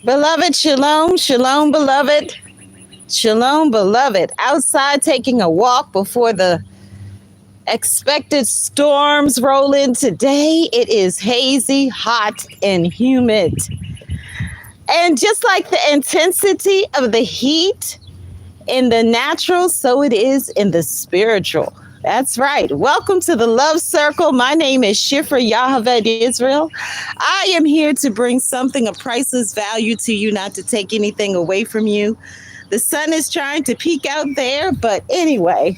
Beloved, shalom, shalom, beloved. Shalom, beloved. Outside taking a walk before the expected storms roll in today. It is hazy, hot, and humid. And just like the intensity of the heat in the natural, so it is in the spiritual. That's right. Welcome to the Love Circle. My name is Shifrah Yocheved Yisrael. I am here to bring something of priceless value to you, not to take anything away from you. The sun is trying to peek out there, but anyway,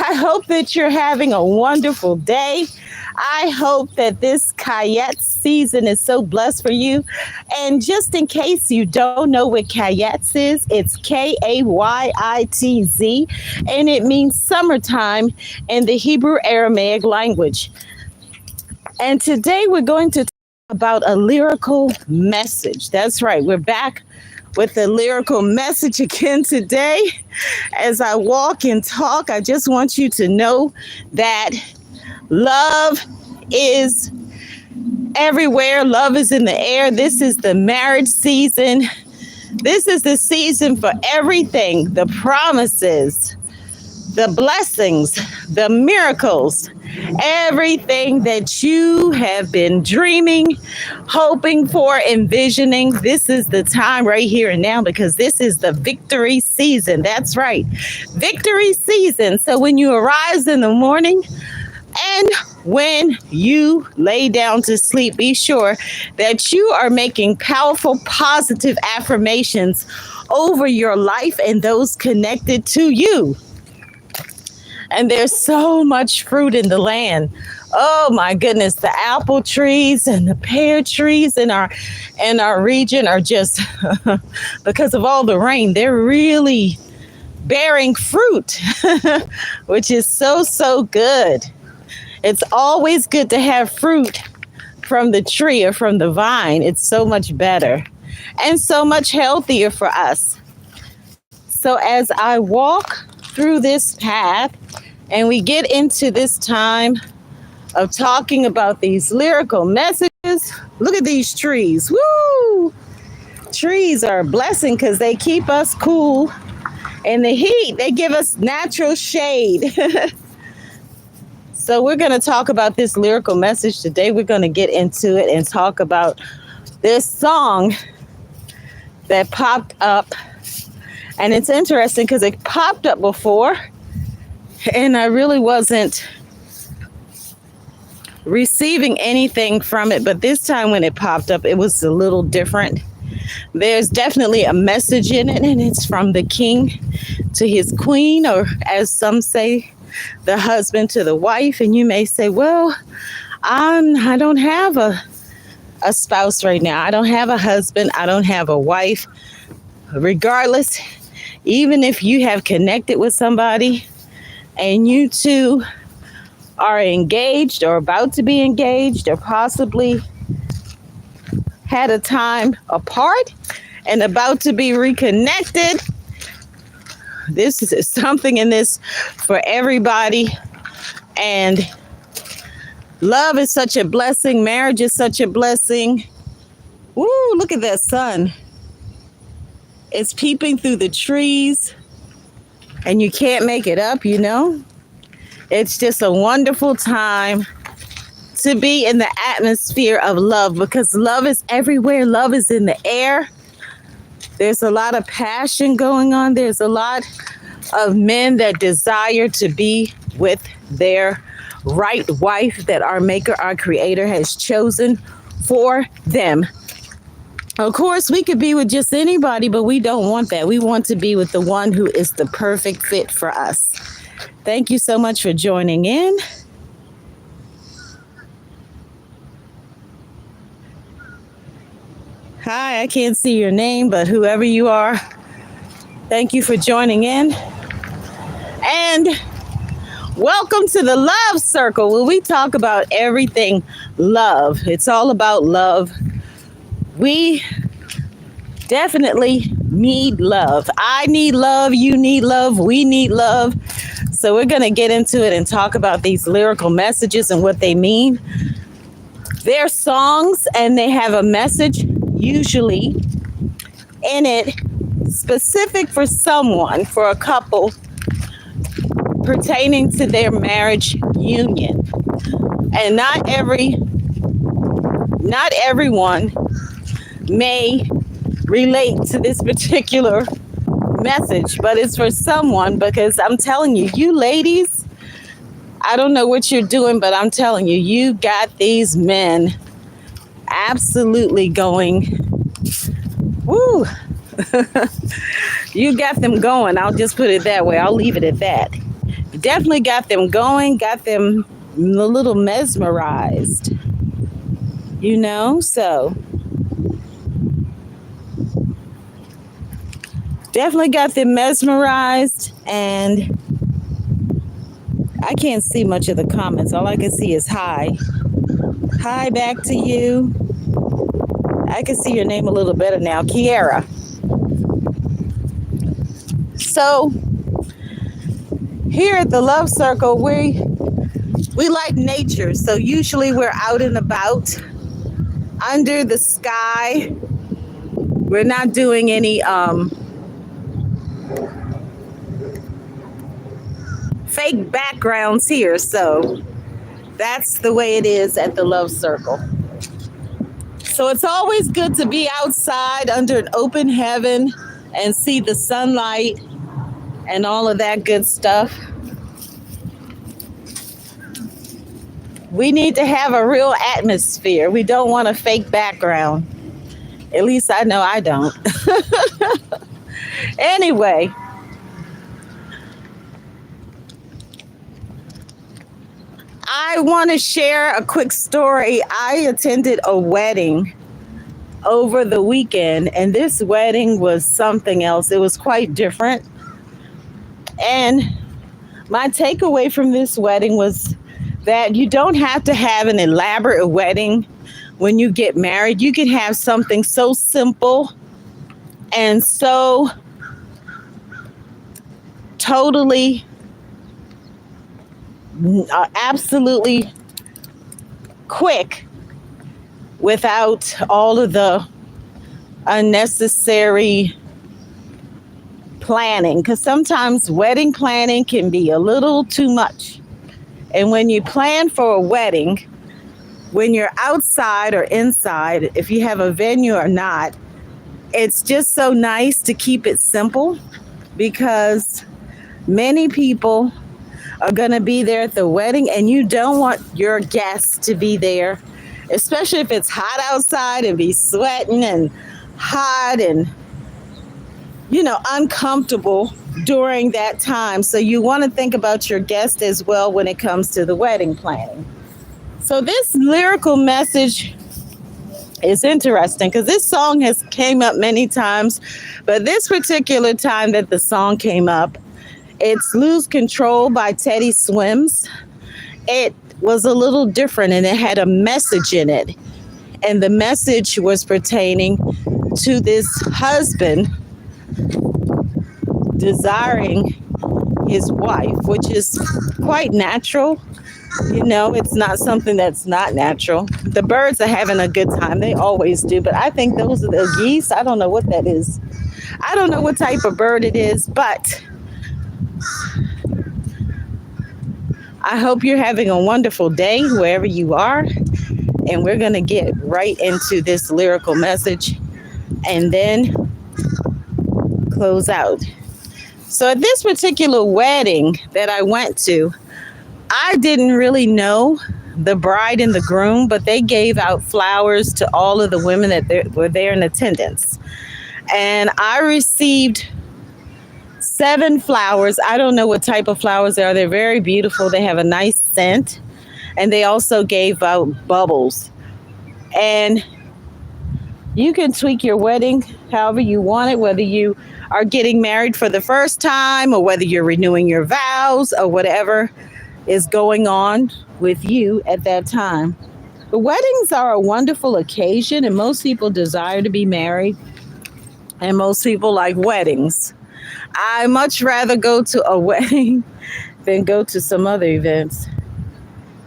I hope that you're having a wonderful day. I hope that this KAYITZ season is so blessed for you. And just in case you don't know what KAYITZ is, it's KAYITZ, and it means summertime in the Hebrew Aramaic language. And today we're going to talk about a lyrical message. That's right, we're back with the lyrical message again today. As I walk and talk, I just want you to know that love is everywhere. Love is in the air. This is the marriage season. This is the season for everything, the promises, the blessings, the miracles, everything that you have been dreaming, hoping for, envisioning. This is the time right here and now, because this is the victory season. That's right, victory season. So when you arise in the morning and when you lay down to sleep, be sure that you are making powerful, positive affirmations over your life and those connected to you. And there's so much fruit in the land. Oh my goodness, the apple trees and the pear trees in our region are just, because of all the rain, they're really bearing fruit, which is so good. It's always good to have fruit from the tree or from the vine. It's so much better and so much healthier for us. So as I walk through this path and we get into this time of talking about these lyrical messages, look at these trees. Woo! Trees are a blessing because they keep us cool in the heat. They give us natural shade. So we're going to talk about this lyrical message today. We're going to get into it and talk about this song that popped up. And it's interesting because it popped up before and I really wasn't receiving anything from it. But this time when it popped up, it was a little different. There's definitely a message in it, and it's from the king to his queen, or as some say, the husband to the wife. And you may say, well, I don't have a spouse right now. I don't have a husband. I don't have a wife. Regardless, even if you have connected with somebody and you two are engaged or about to be engaged or possibly had a time apart and about to be reconnected, this is something in this for everybody. And love is such a blessing. Marriage is such a blessing. Woo, look at that sun. It's peeping through the trees and you can't make it up, you know. It's just a wonderful time to be in the atmosphere of love, because love is everywhere. Love is in the air. There's a lot of passion going on. There's a lot of men that desire to be with their right wife that our maker, our creator has chosen for them. Of course, we could be with just anybody, but we don't want that. We want to be with the one who is the perfect fit for us. Thank you so much for joining in. Hi, I can't see your name, but whoever you are, thank you for joining in. And Welcome to the Love Circle, where we talk about everything love. It's all about love. We definitely need love. I need love. You need love. We need love. So we're going to get into it and talk about these lyrical messages and what they mean. They're songs and they have a message, usually in it, specific for someone, for a couple, pertaining to their marriage union. And not everyone may relate to this particular message, but it's for someone, because I'm telling you, you ladies, I don't know what you're doing, but I'm telling you, you got these men absolutely going, woo. You got them going. I'll just put it that way. I'll leave it at that. Definitely got them going, got them a little mesmerized, so definitely got them mesmerized. And I can't see much of the comments. All I can see is hi. Hi back to you. I can see your name a little better now, Kiara. So here at the Love Circle, we like nature. So usually we're out and about under the sky. We're not doing any fake backgrounds here. So that's the way it is at the Love Circle. So it's always good to be outside under an open heaven and see the sunlight and all of that good stuff. We need to have a real atmosphere. We don't want a fake background. At least I know I don't. Anyway, I want to share a quick story. I attended a wedding over the weekend, and this wedding was something else. It was quite different. And my takeaway from this wedding was that you don't have to have an elaborate wedding when you get married. You can have something so simple and so totally, absolutely quick without all of the unnecessary planning, because sometimes wedding planning can be a little too much. And when you plan for a wedding, when you're outside or inside, if you have a venue or not, it's just so nice to keep it simple, because many people are going to be there at the wedding, and you don't want your guests to be there, especially if it's hot outside and be sweating and hot and uncomfortable during that time. So you want to think about your guest as well when it comes to the wedding planning. So this lyrical message is interesting because this song has came up many times, but this particular time that the song came up, it's Lose Control by Teddy Swims. It was a little different and it had a message in it. And the message was pertaining to this husband desiring his wife, which is quite natural. It's not something that's not natural. The birds are having a good time. They always do. But I think those are the geese. I don't know what that is. I don't know what type of bird it is, but I hope you're having a wonderful day wherever you are. And we're going to get right into this lyrical message and then close out. So at this particular wedding that I went to, I didn't really know the bride and the groom, but they gave out flowers to all of the women that were there in attendance. And I received 7 flowers. I don't know what type of flowers they are. They're very beautiful. They have a nice scent. And they also gave out bubbles. And you can tweak your wedding however you want it, whether you are getting married for the first time or whether you're renewing your vows or whatever. is going on with you at that time. The weddings are a wonderful occasion, and most people desire to be married, and most people like weddings. I much rather go to a wedding than go to some other events.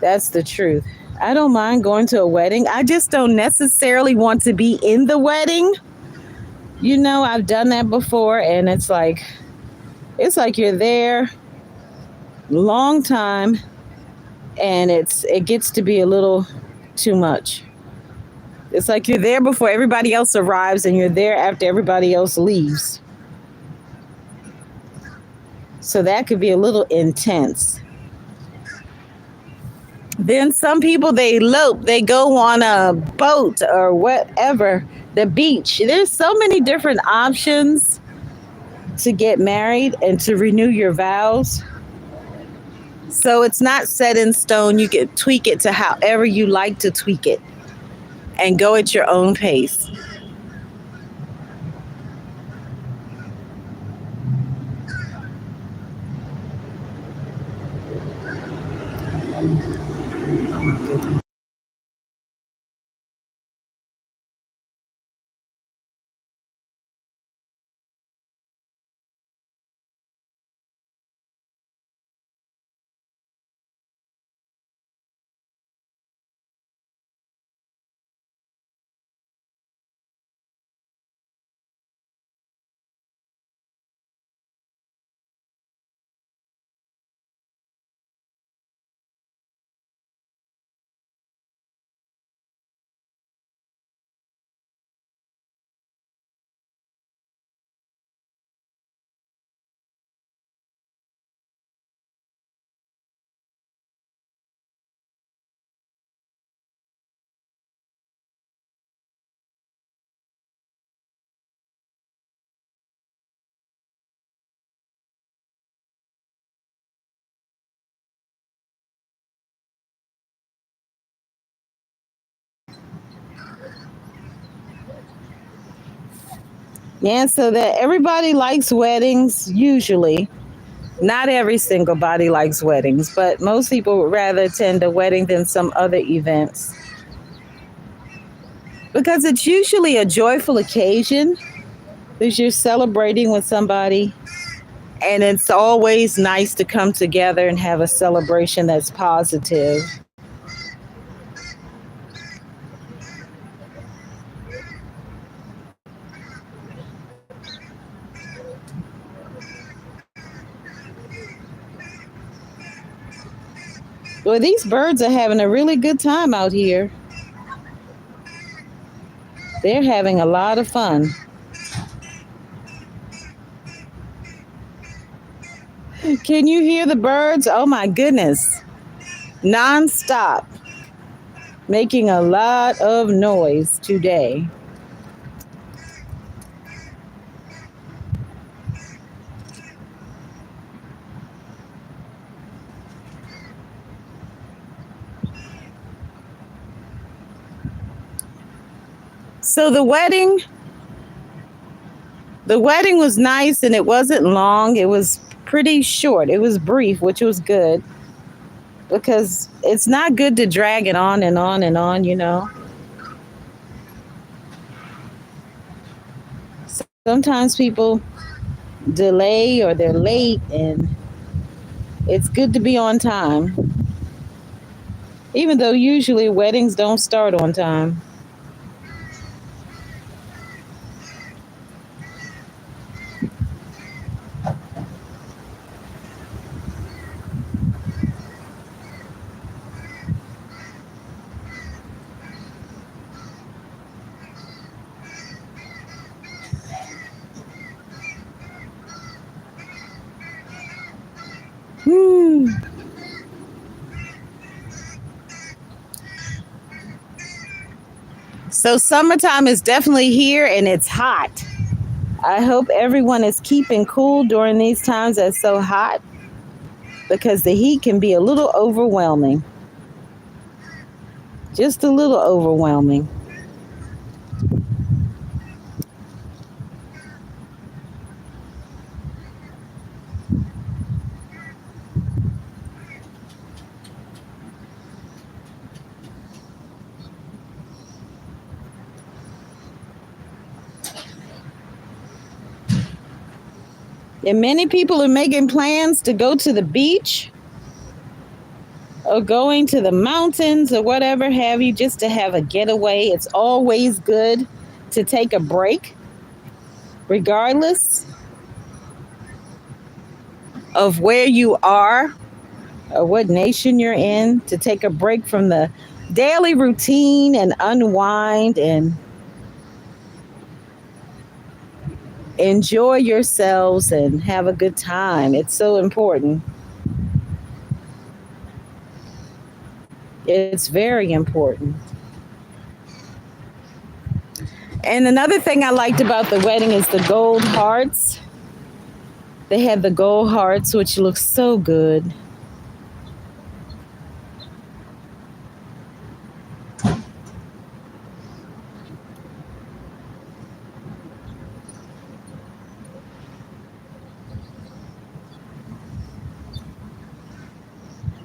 That's the truth. I don't mind going to a wedding. I just don't necessarily want to be in the wedding. I've done that before, and it's like you're there long time, and it gets to be a little too much. It's like you're there before everybody else arrives, and you're there after everybody else leaves. So that could be a little intense. Then some people, they elope, they go on a boat or whatever, the beach. There's so many different options to get married and to renew your vows. So it's not set in stone. You can tweak it to however you like to tweak it and go at your own pace. Yeah, so that everybody likes weddings usually. Not every single body likes weddings, but most people would rather attend a wedding than some other events because it's usually a joyful occasion because you're celebrating with somebody, and it's always nice to come together and have a celebration that's positive. Well, these birds are having a really good time out here. They're having a lot of fun. Can you hear the birds? Oh my goodness. Non-stop, making a lot of noise today. So the wedding was nice, and it wasn't long. It was pretty short. It was brief, which was good because it's not good to drag it on and on and on. Sometimes people delay or they're late, and it's good to be on time, even though usually weddings don't start on time. Hmm. So summertime is definitely here, and it's hot. I hope everyone is keeping cool during these times that's so hot because the heat can be a little overwhelming. Just a little overwhelming. And many people are making plans to go to the beach or going to the mountains or whatever have you, just to have a getaway. It's always good to take a break, regardless of where you are or what nation you're in, to take a break from the daily routine and unwind and enjoy yourselves and have a good time. It's so important. It's very important. And another thing I liked about the wedding is the gold hearts. They had the gold hearts, which looks so good.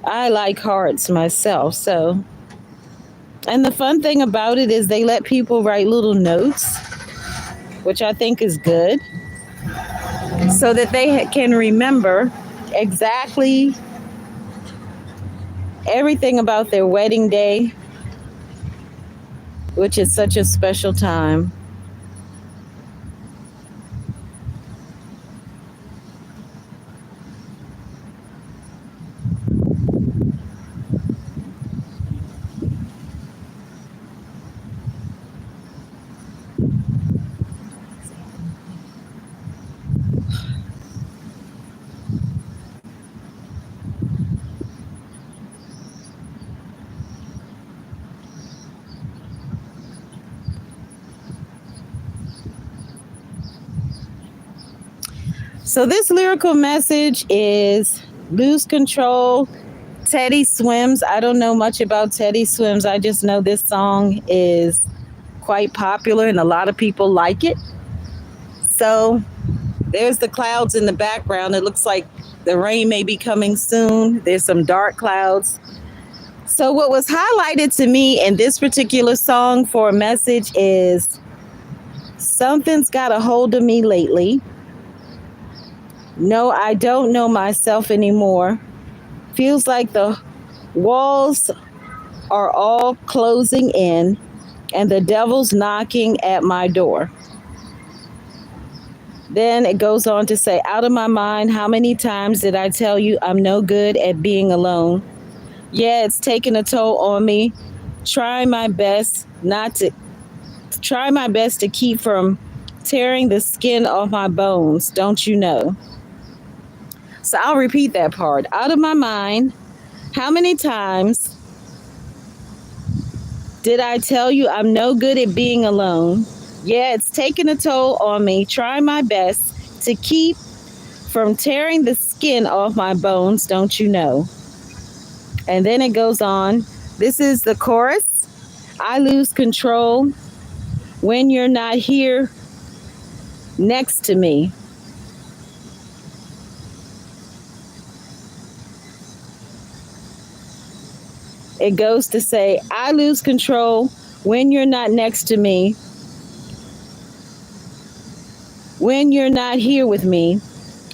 I like hearts myself, so. And the fun thing about it is they let people write little notes, which I think is good, so that they can remember exactly everything about their wedding day, which is such a special time. So this lyrical message is lose control. Teddy Swims. I don't know much about Teddy Swims. I just know this song is quite popular and a lot of people like it. So there's the clouds in the background. It looks like the rain may be coming soon. There's some dark clouds. So what was highlighted to me in this particular song for a message is something's got a hold of me lately. No, I don't know myself anymore. Feels like the walls are all closing in and the devil's knocking at my door. Then it goes on to say, out of my mind, how many times did I tell you I'm no good at being alone? Yeah, it's taking a toll on me. Trying my best to keep from tearing the skin off my bones, don't you know? So I'll repeat that part. Out of my mind, how many times did I tell you I'm no good at being alone? Yeah, it's taking a toll on me. Trying my best to keep from tearing the skin off my bones, don't you know? And then it goes on. This is the chorus. I lose control when you're not here next to me. It goes to say, I lose control when you're not next to me, when you're not here with me.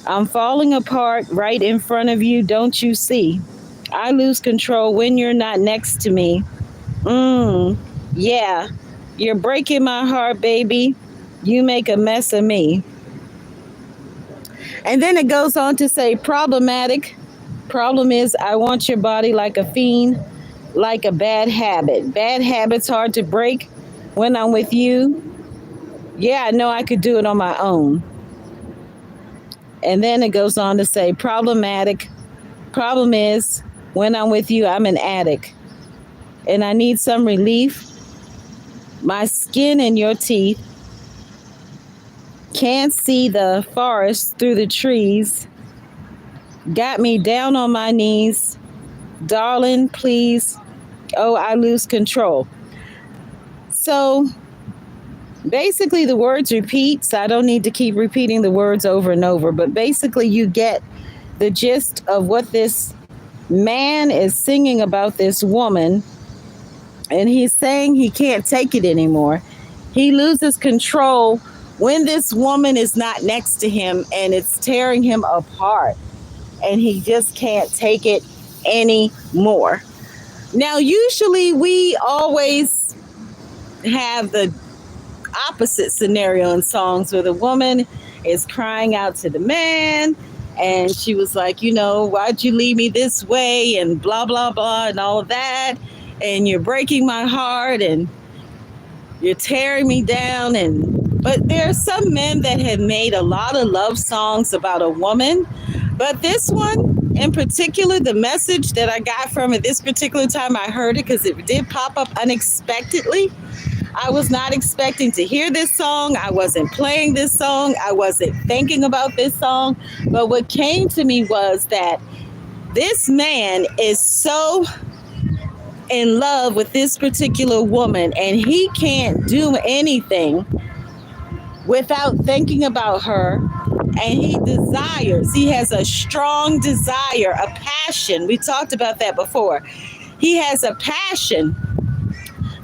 I'm falling apart right in front of you, don't you see? I lose control when you're not next to me. Yeah, you're breaking my heart, baby. You make a mess of me. And then it goes on to say, problematic. Problem is, I want your body like a fiend, like a bad habit. Bad habits hard to break when I'm with you. Yeah, I know I could do it on my own. And then it goes on to say, problematic. Problem is, when I'm with you, I'm an addict. And I need some relief. My skin and your teeth. Can't see the forest through the trees. Got me down on my knees. Darling, please. Oh, I lose control. So basically the words repeat, so I don't need to keep repeating the words over and over, but basically you get the gist of what this man is singing about this woman, and he's saying he can't take it anymore. He loses control when this woman is not next to him and it's tearing him apart and he just can't take it anymore. Now, usually we always have the opposite scenario in songs where the woman is crying out to the man and she was like, why'd you leave me this way and blah, blah, blah, and all of that. And you're breaking my heart and you're tearing me down. But there are some men that have made a lot of love songs about a woman. But this one in particular, the message that I got from it this particular time I heard it because it did pop up unexpectedly. I was not expecting to hear this song. I wasn't playing this song. I wasn't thinking about this song. But what came to me was that this man is so in love with this particular woman and he can't do anything without thinking about her. And he has a strong desire, a passion. We talked about that before. He has a passion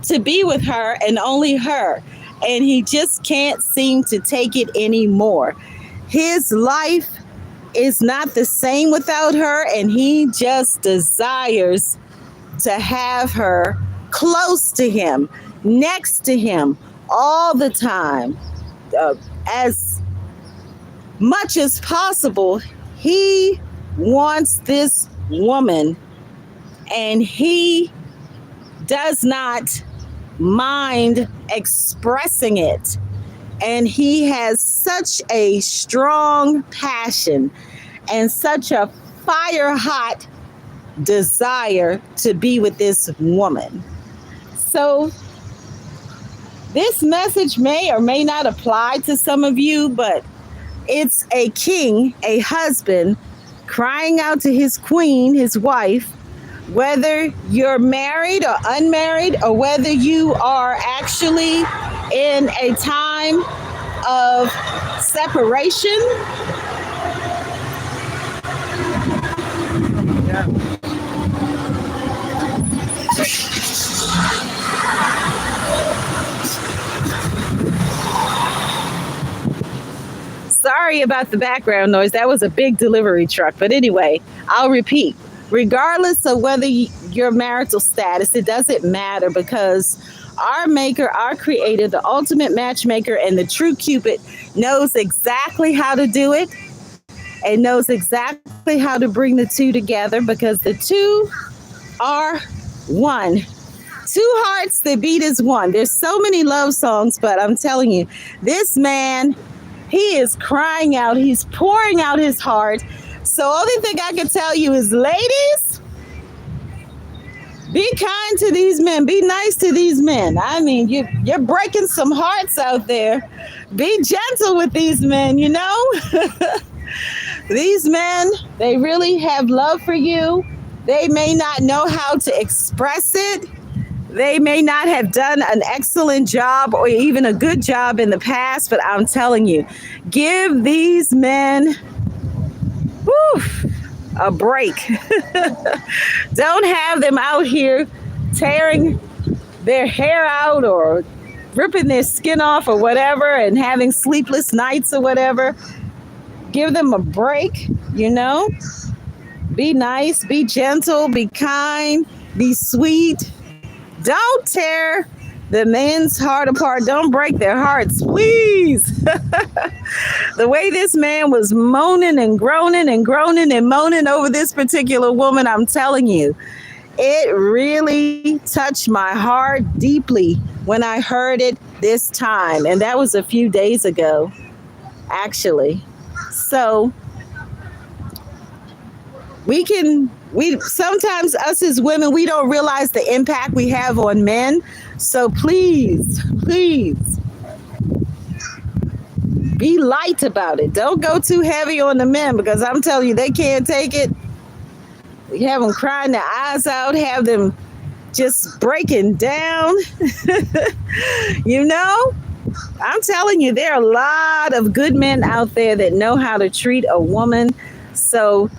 to be with her and only her. And he just can't seem to take it anymore. His life is not the same without her, and he just desires to have her close to him, next to him, all the time. As much as possible, he wants this woman, and he does not mind expressing it. And he has such a strong passion and such a fire hot desire to be with this woman. So this message may or may not apply to some of you, but it's a king, a husband, crying out to his queen, his wife, whether you're married or unmarried, or whether you are actually in a time of separation. Sorry about the background noise. That was a big delivery truck. But anyway, I'll repeat. Regardless of whether your marital status, it doesn't matter, because our maker, our creator, the ultimate matchmaker and the true Cupid knows exactly how to do it and knows exactly how to bring the two together, because the two are one. Two hearts that beat as one. There's so many love songs, but I'm telling you, this man, he is crying out. He's pouring out his heart. So only thing I can tell you is, ladies, be kind to these men. Be nice to these men. I mean, you're breaking some hearts out there. Be gentle with these men, These men, they really have love for you. They may not know how to express it. They may not have done an excellent job or even a good job in the past, but I'm telling you, give these men a break. Don't have them out here tearing their hair out or ripping their skin off or whatever and having sleepless nights or whatever. Give them a break, Be nice, be gentle, be kind, be sweet. Don't tear the men's heart apart. Don't break their hearts, please. The way this man was moaning and groaning and groaning and moaning over this particular woman, I'm telling you, it really touched my heart deeply when I heard it this time. And that was a few days ago, actually. So we sometimes us as women, we don't realize the impact we have on men. So please be light about it. Don't go too heavy on the men, because I'm telling you, they can't take it. You have them crying their eyes out, have them just breaking down. I'm telling you, there are a lot of good men out there that know how to treat a woman. So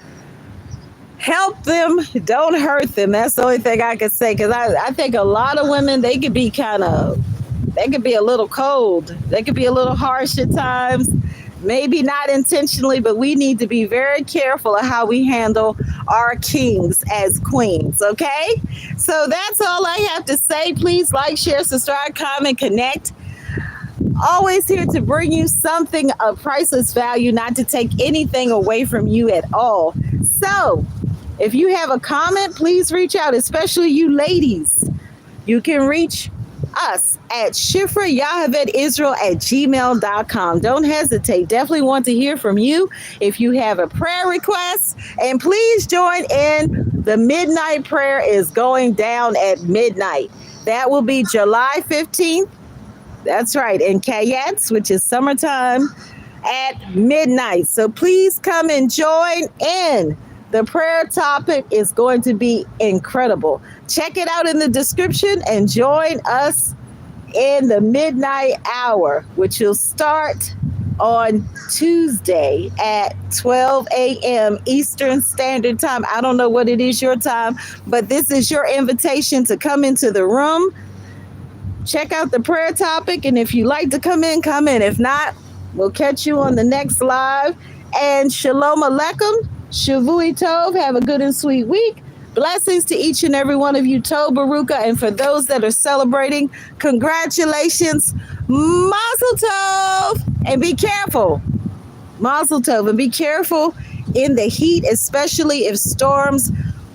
help them, don't hurt them. That's the only thing I can say, because I think a lot of women, they could be kind of They could be a little cold. They could be a little harsh at times. Maybe not intentionally, but we need to be very careful of how we handle our kings as queens, okay? So that's all I have to say. Please like, share, subscribe, comment, connect. Always here to bring you something of priceless value, not to take anything away from you at all. So if you have a comment, please reach out, especially you ladies. You can reach us at Shifrah Yocheved Yisrael at gmail.com. Don't hesitate. Definitely want to hear from you if you have a prayer request. And please join in. The midnight prayer is going down at midnight. That will be July 15th. That's right, in KAYITZ, which is summertime, at midnight. So please come and join in. The prayer topic is going to be incredible. Check it out in the description and join us in the midnight hour, which will start on Tuesday at 12 a.m. Eastern Standard Time. I don't know what it is your time, but this is your invitation to come into the room. Check out the prayer topic, and if you like to come in, come in. If not, we'll catch you on the next live. And shalom aleichem, shavui tov, have a good and sweet week. Blessings to each and every one of you, Tov Baruka, and for those that are celebrating, congratulations, Mazel Tov, and be careful, Mazel Tov, and be careful in the heat, especially if storms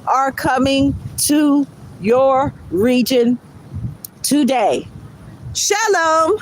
are coming to your region today. Shalom.